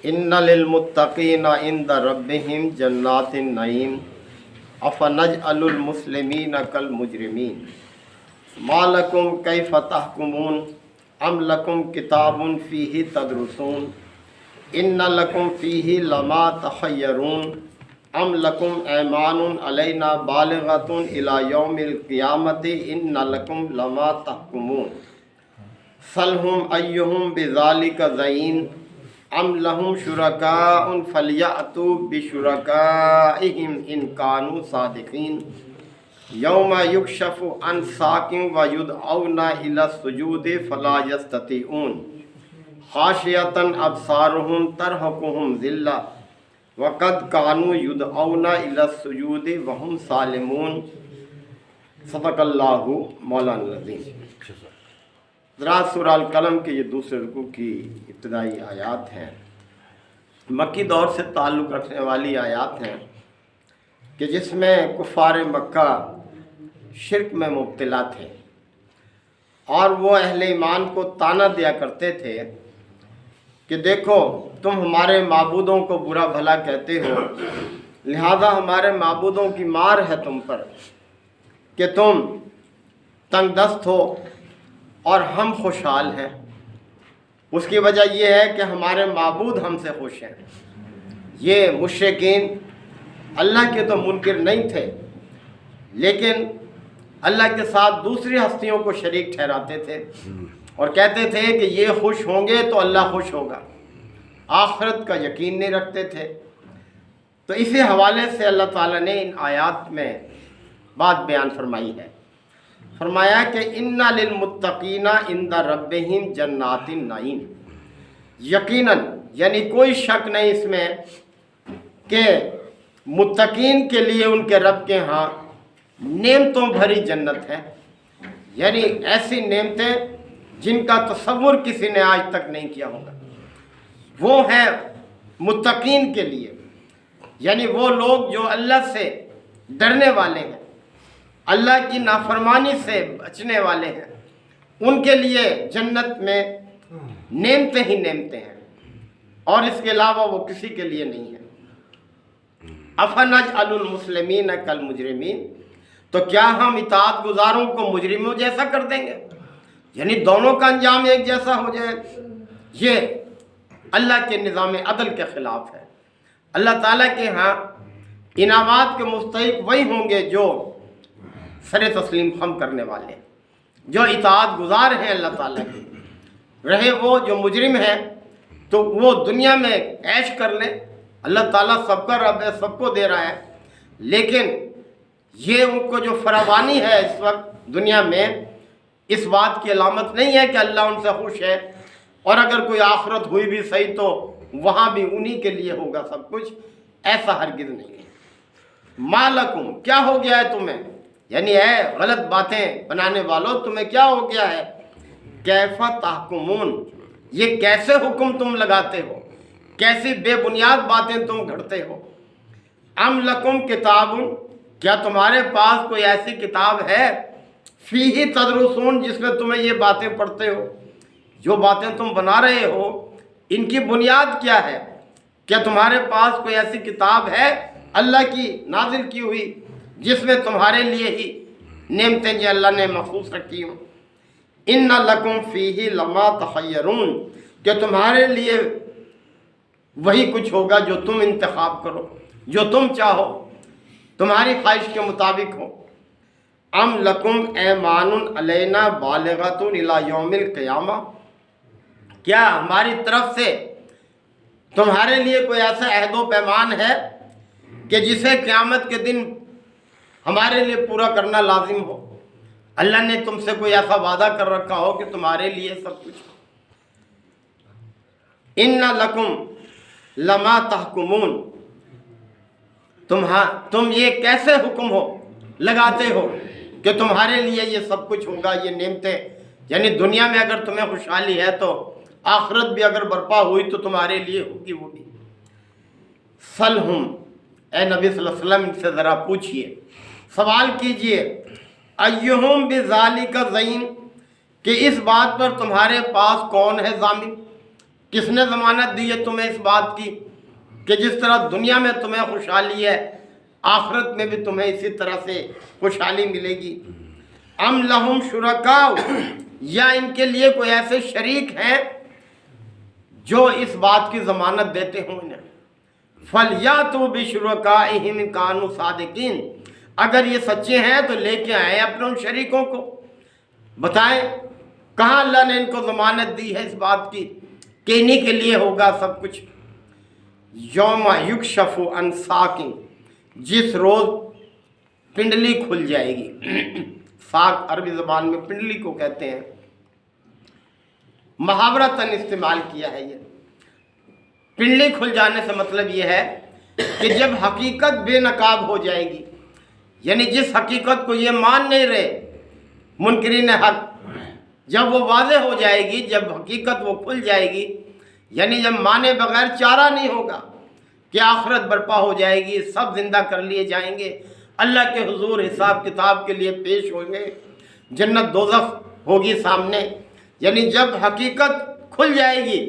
ان للمتقین عند ربهم جنات النعیم افنجعل المسلمین کالمجرمین ما لکم کیف تحکمون ام لکم کتاب فیہ تدرسون ان لکم فیہ لما تخیرون ام لکم ایمان علینا بالغۃ الی یوم القیامۃ ان لکم لما تحکمون سلہم ایہم بذالک زعین ام لہم شرکاء فلیأتوا بشرکائہم ان کانوا صادقین یوم یکشف عن ساق ویدعون الی السجود فلا یستطیعون خاشعۃ ابصارہم ترہقہم ذلہ وقد کانوا یدعون الی السجود وہم سالمون۔ صدق اللہ مولانا العظیم۔ ذرا سورہ القلم کے یہ دوسرے رکوع کی ابتدائی آیات ہیں، مکی دور سے تعلق رکھنے والی آیات ہیں کہ جس میں کفار مکہ شرک میں مبتلا تھے اور وہ اہل ایمان کو طعنہ دیا کرتے تھے کہ دیکھو تم ہمارے معبودوں کو برا بھلا کہتے ہو، لہذا ہمارے معبودوں کی مار ہے تم پر کہ تم تنگ دست ہو اور ہم خوشحال ہیں۔ اس کی وجہ یہ ہے کہ ہمارے معبود ہم سے خوش ہیں۔ یہ مشرکین اللہ کے تو منکر نہیں تھے، لیکن اللہ کے ساتھ دوسری ہستیوں کو شریک ٹھہراتے تھے اور کہتے تھے کہ یہ خوش ہوں گے تو اللہ خوش ہوگا، آخرت کا یقین نہیں رکھتے تھے۔ تو اسی حوالے سے اللہ تعالیٰ نے ان آیات میں بات بیان فرمائی ہے، فرمایا کہ ان للمتقین عند ربہم جنات النعیم، یقیناً یعنی کوئی شک نہیں اس میں کہ متقین کے لیے ان کے رب کے ہاں نعمتوں بھری جنت ہے، یعنی ایسی نعمتیں جن کا تصور کسی نے آج تک نہیں کیا ہوگا، وہ ہیں متقین کے لیے، یعنی وہ لوگ جو اللہ سے ڈرنے والے ہیں، اللہ کی نافرمانی سے بچنے والے ہیں، ان کے لیے جنت میں نعمتیں ہی نعمتیں ہیں اور اس کے علاوہ وہ کسی کے لیے نہیں ہے۔ افنجعل المسلمین کالمجرمین، تو کیا ہم اطاعت گزاروں کو مجرموں جیسا کر دیں گے، یعنی دونوں کا انجام ایک جیسا ہو جائے؟ یہ اللہ کے نظام عدل کے خلاف ہے۔ اللہ تعالیٰ کے ہاں انعامات کے مستحق وہی ہوں گے جو سر تسلیم خم کرنے والے، جو اطاعت گزار ہیں اللہ تعالیٰ کے، رہے وہ جو مجرم ہیں تو وہ دنیا میں عیش کر لیں، اللہ تعالیٰ سب کا رب ہے، سب کو دے رہا ہے، لیکن یہ ان کو جو فراوانی ہے اس وقت دنیا میں، اس بات کی علامت نہیں ہے کہ اللہ ان سے خوش ہے، اور اگر کوئی آخرت ہوئی بھی صحیح تو وہاں بھی انہی کے لیے ہوگا سب کچھ، ایسا ہرگز نہیں ہے۔ ما لکم، کیا ہو گیا ہے تمہیں، یعنی ہے غلط باتیں بنانے والوں تمہیں کیا ہو گیا ہے؟ کیف تحکمون، یہ کیسے حکم تم لگاتے ہو، کیسی بے بنیاد باتیں تم گھڑتے ہو؟ ام لکم کتاب، کیا تمہارے پاس کوئی ایسی کتاب ہے فیہ تدرسون جس میں تمہیں یہ باتیں پڑھتے ہو؟ جو باتیں تم بنا رہے ہو ان کی بنیاد کیا ہے؟ کیا تمہارے پاس کوئی ایسی کتاب ہے اللہ کی نازل کی ہوئی جس میں تمہارے لیے ہی نعمتیں جو اللہ نے مخصوص رکھی ہوں؟ ان لکم فیہ لما تخیرون، کہ تمہارے لیے وہی کچھ ہوگا جو تم انتخاب کرو، جو تم چاہو، تمہاری خواہش کے مطابق ہو۔ ام لکم ایمان علینا بالغۃ الی یوم القیامہ، کیا ہماری طرف سے تمہارے لیے کوئی ایسا عہد و پیمان ہے کہ جسے قیامت کے دن ہمارے لیے پورا کرنا لازم ہو؟ اللہ نے تم سے کوئی ایسا وعدہ کر رکھا ہو کہ تمہارے لیے سب کچھ ہو؟ ان لکم لما تحکمون، تم یہ کیسے حکم لگاتے ہو کہ تمہارے لیے یہ سب کچھ ہوگا، یہ نعمتیں، یعنی دنیا میں اگر تمہیں خوشحالی ہے تو آخرت بھی اگر برپا ہوئی تو تمہارے لیے ہوگی وہ بھی۔ سلہم، اے نبی صلی اللہ علیہ وسلم ان سے ذرا پوچھئے، سوال کیجئے، ایہم بذالک زعیم، کہ اس بات پر تمہارے پاس کون ہے ضامن؟ کس نے ضمانت دی ہے تمہیں اس بات کی کہ جس طرح دنیا میں تمہیں خوشحالی ہے آخرت میں بھی تمہیں اسی طرح سے خوشحالی ملے گی؟ ام لہم شرکاء، یا ان کے لیے کوئی ایسے شریک ہیں جو اس بات کی ضمانت دیتے ہوں انہیں؟ فَلْيَأْتُوا بِشُرَكَائِهِمْ إِن كَانُوا صَادِقِينَ، اگر یہ سچے ہیں تو لے کے آئیں اپنے ان شریکوں کو، بتائیں کہاں اللہ نے ان کو ضمانت دی ہے اس بات کی کہ انہی کے لیے ہوگا سب کچھ۔ یوم یکشف عن ساق، جس روز پنڈلی کھل جائے گی۔ ساق عربی زبان میں پنڈلی کو کہتے ہیں، محاورتاً استعمال کیا ہے۔ یہ پنڈلی کھل جانے سے مطلب یہ ہے کہ جب حقیقت بے نقاب ہو جائے گی، یعنی جس حقیقت کو یہ مان نہیں رہے منکرین حق، جب وہ واضح ہو جائے گی، جب حقیقت وہ کھل جائے گی، یعنی جب مانے بغیر چارہ نہیں ہوگا کہ آخرت برپا ہو جائے گی، سب زندہ کر لیے جائیں گے، اللہ کے حضور حساب کتاب کے لیے پیش ہوں گے، جنت دوزخ ہوگی سامنے، یعنی جب حقیقت کھل جائے گی،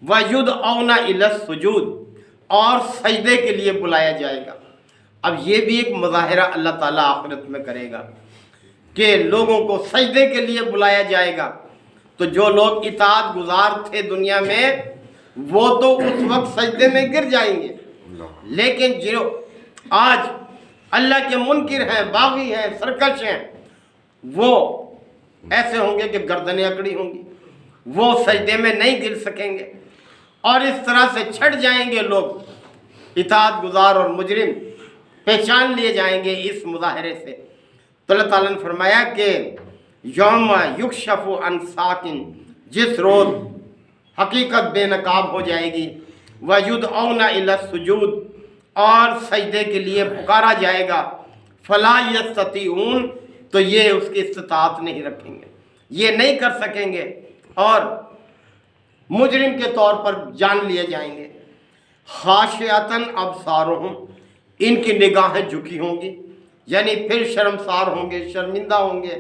وَيُدْعَوْنَ إِلَى السُّجُودِ، اور سجدے کے لیے بلایا جائے گا۔ اب یہ بھی ایک مظاہرہ اللہ تعالیٰ آخرت میں کرے گا کہ لوگوں کو سجدے کے لیے بلایا جائے گا۔ تو جو لوگ اطاعت گزار تھے دنیا میں وہ تو اس وقت سجدے میں گر جائیں گے، لیکن جو آج اللہ کے منکر ہیں، باغی ہیں، سرکش ہیں، وہ ایسے ہوں گے کہ گردنیں اکڑی ہوں گی، وہ سجدے میں نہیں گر سکیں گے، اور اس طرح سے چھٹ جائیں گے لوگ، اطاعت گزار اور مجرم پہچان لیے جائیں گے اس مظاہرے سے۔ تو اللہ تعالیٰ نے فرمایا کہ یوم یکشف عن ساق، جس روز حقیقت بے نقاب ہو جائے گی، وَيُدْعَوْنَ إِلَى السُّجُودِ، اور سجدے کے لیے پکارا جائے گا، فَلَا يَسْتَطِيعُونَ، تو یہ اس کی استطاعت نہیں رکھیں گے، یہ نہیں کر سکیں گے، اور مجرم کے طور پر جان لیے جائیں گے۔ خاشعۃ ابصارہم، ان کی نگاہیں جھکی ہوں گی، یعنی پھر شرمسار ہوں گے، شرمندہ ہوں گے،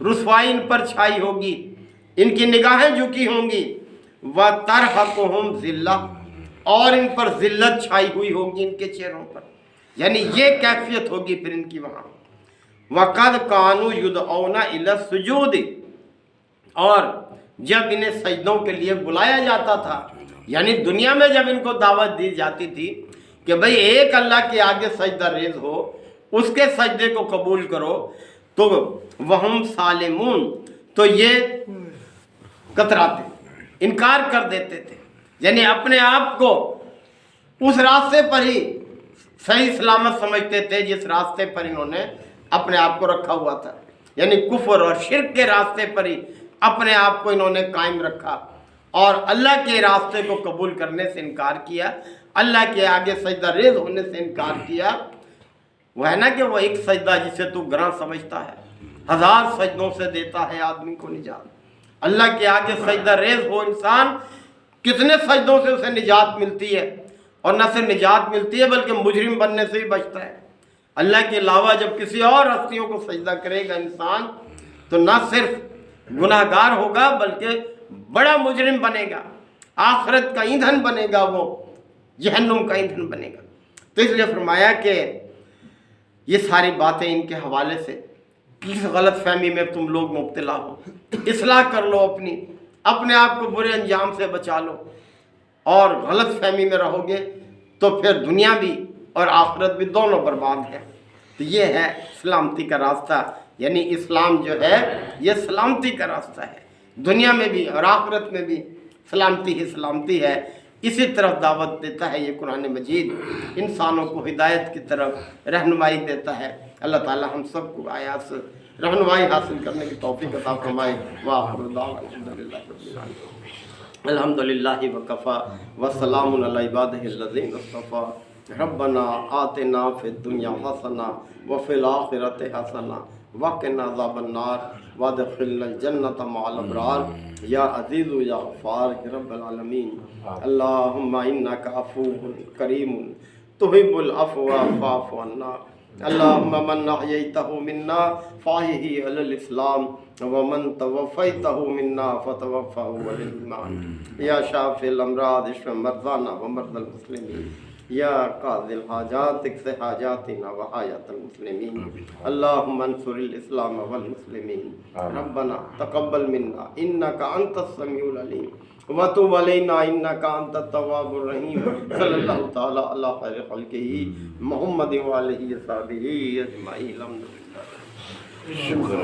رسوائی ان پر چھائی ہوگی، ان کی نگاہیں جھکی ہوں گی۔ وَتَرْحَقُهُمْ ذِلَّةٌ، اور ان پر ذلت چھائی ہوئی ہوگی ان کے چہروں پر، یعنی یہ کیفیت ہوگی پھر ان کی وہاں۔ وَقَدْ كَانُوا يُدْعَوْنَ إِلَى السُّجُودِ، اور جب انہیں سجدوں کے لیے بلایا جاتا تھا، یعنی دنیا میں جب ان کو دعوت دی جاتی تھی کہ بھئی ایک اللہ کے آگے سجدہ ریز ہو، اس کے سجدے کو قبول کرو، تو وہم سالمون، تو یہ کتراتے، انکار کر دیتے تھے، یعنی اپنے آپ کو اس راستے پر ہی صحیح سلامت سمجھتے تھے جس راستے پر انہوں نے اپنے آپ کو رکھا ہوا تھا، یعنی کفر اور شرک کے راستے پر ہی اپنے آپ کو انہوں نے قائم رکھا، اور اللہ کے راستے کو قبول کرنے سے انکار کیا، اللہ کے آگے سجدہ ریز ہونے سے انکار کیا۔ وہ ہے نا کہ وہ ایک سجدہ جسے تو گراں سمجھتا ہے، 1000 سجدوں سے دیتا ہے آدمی کو نجات۔ اللہ کے آگے سجدہ ریز ہو انسان، کتنے سجدوں سے اسے نجات ملتی ہے، اور نہ صرف نجات ملتی ہے بلکہ مجرم بننے سے بھی بچتا ہے۔ اللہ کے علاوہ جب کسی اور ہستیوں کو سجدہ کرے گا انسان تو نہ صرف گناہ گار ہوگا بلکہ بڑا مجرم بنے گا، آخرت کا ایندھن بنے گا، وہ جہنم کا ایندھن بنے گا۔ تو اس لیے فرمایا کہ یہ ساری باتیں ان کے حوالے سے کس غلط فہمی میں تم لوگ مبتلا ہو، اصلاح کر لو، اپنے آپ کو برے انجام سے بچا لو، اور غلط فہمی میں رہو گے تو پھر دنیا بھی اور آخرت بھی دونوں برباد ہے۔ تو یہ ہے سلامتی کا راستہ، یعنی اسلام جو ہے یہ سلامتی کا راستہ ہے، دنیا میں بھی اور آخرت میں بھی سلامتی ہی سلامتی ہے۔ اسی طرف دعوت دیتا ہے یہ قرآن مجید، انسانوں کو ہدایت کی طرف رہنمائی دیتا ہے۔ اللہ تعالی ہم سب کو آیات سے رہنمائی حاصل کرنے کی توفیق عطا فرمائے۔ وآخر دعوانا الحمدللہ وکفا وسلام علی عبادہ الذین اصطفیٰ۔ ربنا آتنا فی الدنیا حسنہ وفی الآخرۃ حسنہ وقنا عذاب النار وادخلنا الجنۃ مع الابرار یا عزیز یا غفار رب العالمین۔ اللہم انک عفو کریم تحب العفو فاعف عنا اللهم من أحييته منا فأحيه على الإسلام ومن توفيته منا فتوفه على الإيمان يا شافي الأمراض اشف مرضانا ومرضى المسلمين يا قاضي الحاجات اقض حاجاتنا وحاجات المسلمين اللهم انصر الإسلام والمسلمين ربنا تقبل منا إنك أنت السميع العليم وتب علينا إنك أنت التواب الرحيم صلى الله تعالى على خير خلقه محمد وآله وصحبه أجمعين الحمد لله. شکر